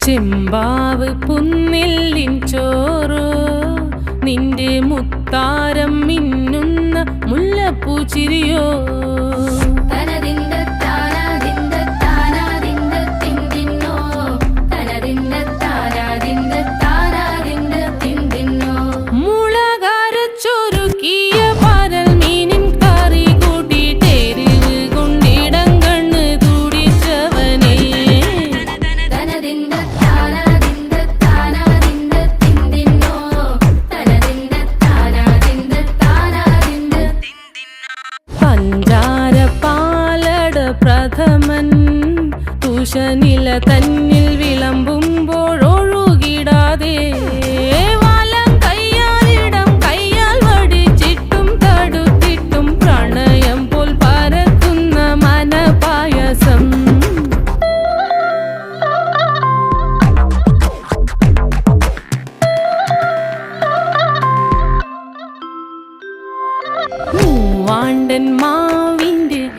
ചെമ്പാവ് പുന്നെല്ലിൻ ചോറോ നിന്റെ മുത്താരം മിന്നുന്ന മുല്ലപ്പൂച്ചിരിയോ പ്രഥമൻ തുഷനില തന്നിൽ വിളമ്പുമ്പോഴൊഴുകിടാതെ വലം കയ്യാലിടം കയ്യാൽ വടിച്ചിട്ടും തടുത്തിട്ടും പ്രണയം പോൽ പരക്കുന്ന മനപായസം മൂവാണ്ടൻ മാവിൻ്റെ